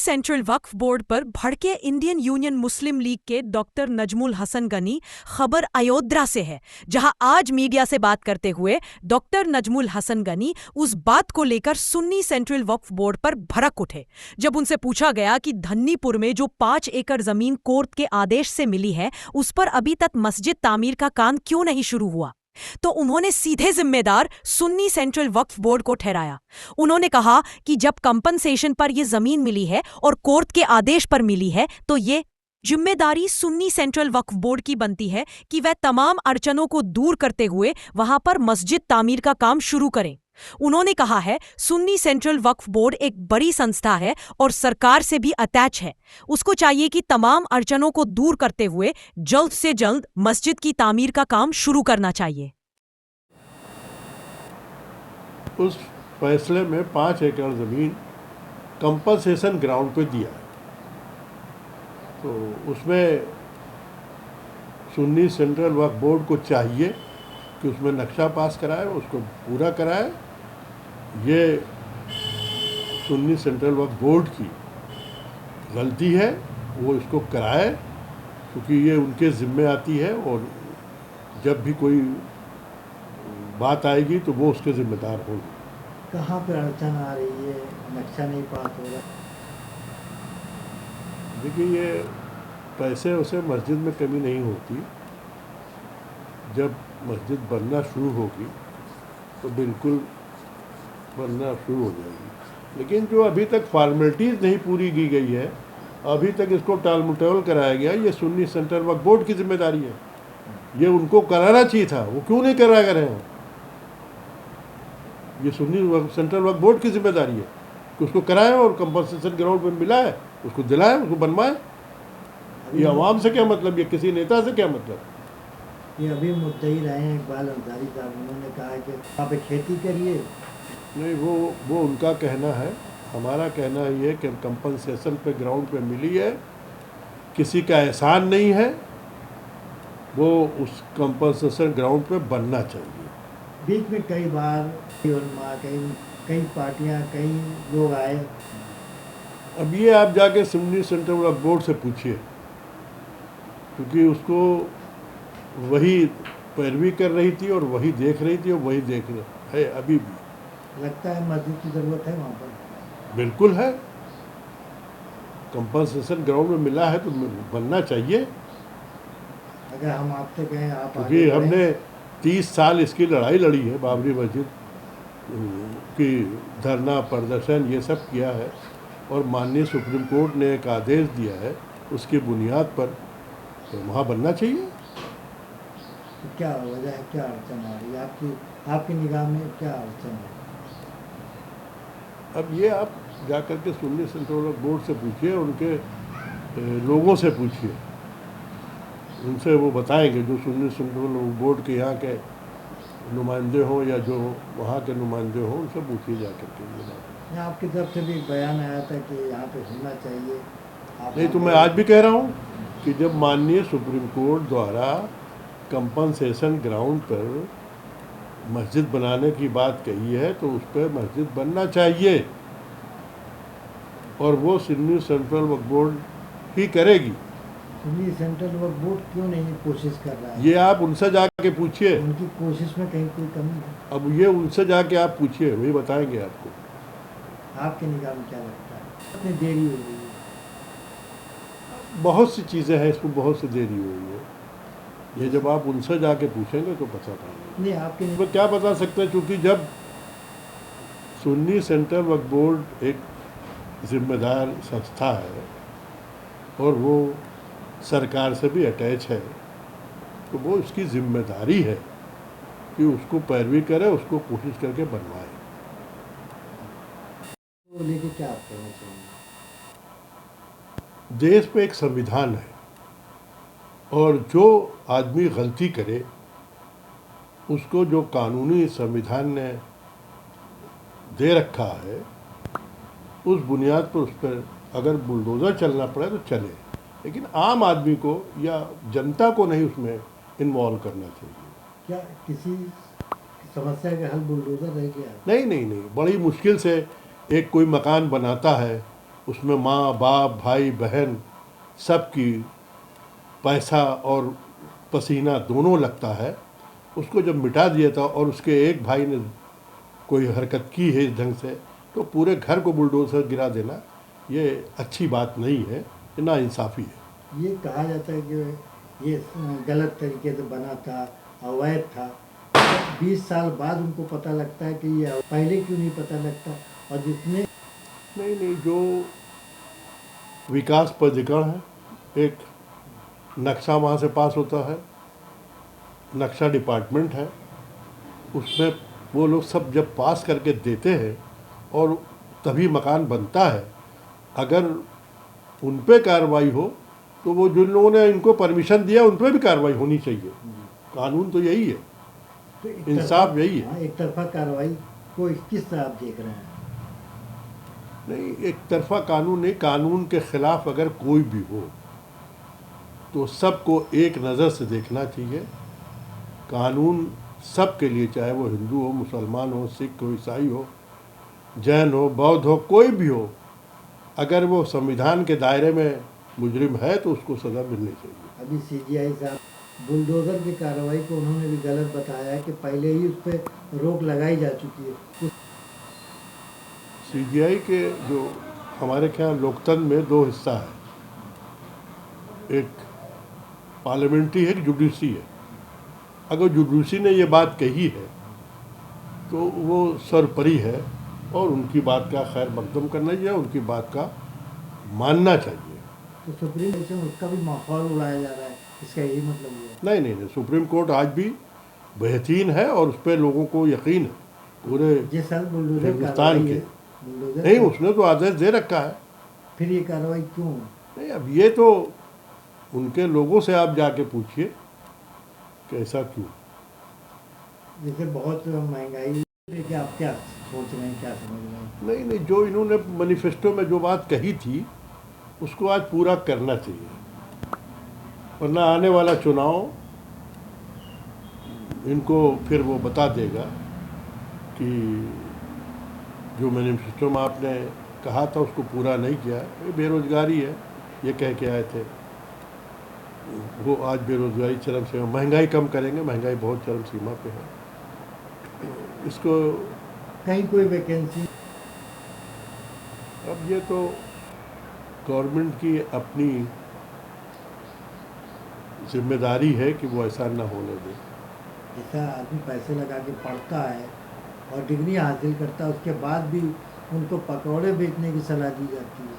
Central वक्फ board पर भड़के Indian union मुस्लिम league के डॉक्टर नजमुल हसन गनी। खबर अयोध्या से है, जहां आज मीडिया से बात करते हुए डॉक्टर नजमुल हसन गनी उस बात को लेकर सुन्नी सेंट्रल वक्फ बोर्ड पर भड़क उठे जब उनसे पूछा गया कि धन्नीपुर में जो 5 एकड़ जमीन कोर्ट के आदेश से मिली है, उस पर अभी तक मस्जिद तामीर का काम क्यों नहीं शुरू हुआ। तो उन्होंने सीधे जिम्मेदार सुन्नी सेंट्रल वक्फ बोर्ड को ठहराया। उन्होंने कहा कि जब कंपनसेशन पर यह जमीन मिली है और कोर्ट के आदेश पर मिली है, तो ये जिम्मेदारी सुन्नी सेंट्रल वक्फ बोर्ड की बनती है कि वह तमाम अड़चनों को दूर करते हुए वहां पर मस्जिद तामीर का काम शुरू करें। उन्होंने कहा है, सुन्नी सेंट्रल वक्फ बोर्ड एक बड़ी संस्था है और सरकार से भी अटैच है। उसको चाहिए कि तमाम अड़चनों को दूर करते हुए जल्द से जल्द मस्जिद की तामीर का काम शुरू करना चाहिए। उस फैसले में 5 एकड़ ज़मीन कंपनसेशन ग्राउंड पे दिया है, तो उसमें सुन्नी सेंट्रल वक्फ बोर्ड को चाहिए कि उसमें नक्शा पास कराए, उसको पूरा कराए। ये सुन्नी सेंट्रल वक्फ बोर्ड की गलती है, वो इसको कराए, क्योंकि ये उनके ज़िम्मे आती है और जब भी कोई बात आएगी तो वो उसके ज़िम्मेदार होंगे। कहाँ पर अड़चन आ रही है, नक्शा नहीं पास हो रहा? देखिए, ये पैसे उसे मस्जिद में कमी नहीं होती। जब मस्जिद बनना शुरू होगी तो बिल्कुल बनना शुरू हो जाएगी, लेकिन जो अभी तक फॉर्मेलिटीज़ नहीं पूरी की गई है, अभी तक इसको टाल मटोल कराया गया, ये सुन्नी सेंट्रल वक्फ बोर्ड की जिम्मेदारी है। ये उनको कराना चाहिए था, वो क्यों नहीं करा रहे हैं। ये सुन्नी सेंट्रल वक्फ बोर्ड की जिम्मेदारी है कि उसको कराएं और कंपनसेशन ग्राउंड में मिला है उसको दिलाएं, उसको बनवाएं। ये आवाम से क्या मतलब, ये किसी नेता से क्या मतलब। ये अभी मुद्दई रहे हैं इकबाल अंसारी साहब, उन्होंने कहा है कि वहाँ पे खेती करिए। नहीं, वो उनका कहना है। हमारा कहना ये कि कंपनसेशन पे ग्राउंड पे मिली है, किसी का एहसान नहीं है, वो उस कंपनसेशन ग्राउंड पे बनना चाहिए। बीच में कई बार कई पार्टियां, कई लोग आए। अब ये आप जाके सुन्नी सेंट्रल वक्फ बोर्ड से पूछिए, क्योंकि उसको वही पैरवी कर रही थी और वही देख रही थी और वही देख रही है अभी भी। लगता है मस्जिद की ज़रूरत है वहाँ पर। बिल्कुल है, कंपनसेशन ग्राउंड में मिला है तो बनना चाहिए। अगर हम आपसे कहें आप, क्योंकि हमने 30 साल इसकी लड़ाई लड़ी है, बाबरी मस्जिद की धरना प्रदर्शन ये सब किया है, और माननीय सुप्रीम कोर्ट ने एक आदेश दिया है, उसकी बुनियाद पर तो वहाँ बनना चाहिए। तो क्या वजह है, क्या अड़चन आ रही है आपकी निगाह में, क्या अड़चन है? अब ये आप जाकर के सुन्नी सेंट्रल वक्फ बोर्ड से पूछिए, उनके लोगों से पूछिए, उनसे वो बताएंगे, जो सुन्नी सेंट्रल वक्फ बोर्ड के यहाँ के नुमाइंदे हों या जो वहाँ के नुमाइंदे हों, उनसे पूछिए जाकर के। आपकी तरफ से भी एक बयान आया था कि यहाँ पे होना चाहिए। नहीं, तो मैं आज भी कह रहा हूँ कि जब माननीय सुप्रीम कोर्ट द्वारा कंपनसेशन ग्राउंड पर मस्जिद बनाने की बात कही है, तो उस पर मस्जिद बनना चाहिए, और वो सुन्नी सेंट्रल वक्फ बोर्ड ही करेगी। सुन्नी सेंट्रल वक्फ बोर्ड क्यों नहीं कोशिश कर रहा है? ये आप उनसे जाके पूछिए, उनकी कोशिश में कहीं कोई कमी है? अब ये उनसे जाके आप पूछिए, वही बताएंगे आपको। आपके निगाह में क्या लगता है, कितनी देरी हो गई है? बहुत सी चीज़ें हैं, इसमें बहुत सी देरी हुई है। ये जब आप उनसे जाके पूछेंगे तो बता पाएंगे। नहीं, आपके वो क्या बता सकते हैं, क्योंकि जब सुन्नी सेंट्रल वक्फ बोर्ड एक जिम्मेदार संस्था है और वो सरकार से भी अटैच है, तो वो उसकी जिम्मेदारी है कि उसको पैरवी करे, उसको कोशिश करके बनवाए। वो लेके क्या आप कहना चाहेंगे? देश पे एक संविधान है, और जो आदमी गलती करे उसको जो कानूनी संविधान ने दे रखा है, उस बुनियाद पर उस पर अगर बुलडोज़र चलना पड़े तो चले, लेकिन आम आदमी को या जनता को नहीं उसमें इन्वॉल्व करना चाहिए। क्या किसी समस्या का हल बुलडोज़र रह गया? नहीं, बड़ी मुश्किल से एक कोई मकान बनाता है उसमें माँ बाप भाई बहन सबकी पैसा और पसीना दोनों लगता है, उसको जब मिटा दिया था और उसके एक भाई ने कोई हरकत की है इस ढंग से, तो पूरे घर को बुलडोजर गिरा देना ये अच्छी बात नहीं है, ये नाइंसाफ़ी है। ये कहा जाता है कि ये गलत तरीके से बना था, अवैध था। 20 साल बाद उनको पता लगता है कि ये पहले क्यों नहीं पता लगता? और जितने नहीं, जो विकास प्राधिकरण है, एक नक्शा वहाँ से पास होता है, नक्शा डिपार्टमेंट है, उसमें वो लोग सब जब पास करके देते हैं और तभी मकान बनता है। अगर उन पे कार्रवाई हो तो वो जिन लोगों ने इनको परमिशन दिया उन पे भी कार्रवाई होनी चाहिए। कानून तो यही है, तो एक इंसाफ यही है। हाँ, एक तरफा कार्रवाई को किस तरह आप देख रहे हैं? नहीं, एक तरफा कानून नहीं, कानून के खिलाफ अगर कोई भी हो तो सबको एक नज़र से देखना चाहिए। कानून सब के लिए, चाहे वो हिंदू हो, मुसलमान हो, सिख हो, ईसाई हो, जैन हो, बौद्ध हो, कोई भी हो, अगर वो संविधान के दायरे में मुजरिम है तो उसको सज़ा मिलनी चाहिए। अभी सीजीआई साहब बुलडोजर की कार्रवाई को उन्होंने भी गलत बताया है कि पहले ही उस पर रोक लगाई जा चुकी है। सीजीआई के जो हमारे यहाँ लोकतंत्र में दो हिस्सा है, एक पार्लियामेंट्री है, एक जुडिशरी है। अगर जुडिशरी ने ये बात कही है तो वो सर्वोपरि है और उनकी बात का खैर मकदम करना चाहिए, उनकी बात का मानना चाहिए। तो सुप्रीम कोर्ट में उसका भी माहौल उड़ाया जा रहा है, इसका यही मतलब हुआ? नहीं, सुप्रीम कोर्ट आज भी बेहतरीन है और उस पर लोगों को यकीन है पूरे जिस साल बुलडोजर हिंदुस्तान कार्रवाई के। है, बुलडोजर नहीं, उसने तो आदेश दे रखा है। फिर ये कार्रवाई क्यों? नहीं, अब ये तो उनके लोगों से आप जाके पूछिए कि ऐसा क्यों। जैसे बहुत महंगाई लेके आप क्या सोच रहे हैं, क्या समझ रहे हैं? नहीं, जो इन्होंने मैनिफेस्टो में जो बात कही थी उसको आज पूरा करना चाहिए, वरना आने वाला चुनाव इनको फिर वो बता देगा कि जो मैनिफेस्टो में आपने कहा था उसको पूरा नहीं किया। ये बेरोजगारी है, ये कह के आए थे, वो आज बेरोजगारी चरम सीमा, महंगाई कम करेंगे, महंगाई बहुत चरम सीमा पे है। इसको कहीं कोई वैकेंसी? अब ये तो गवर्नमेंट की अपनी जिम्मेदारी है कि वो ऐसा ना होने दे। जैसा आदमी पैसे लगा के पढ़ता है और डिग्री हासिल करता है, उसके बाद भी उनको पकौड़े बेचने की सलाह दी जाती है।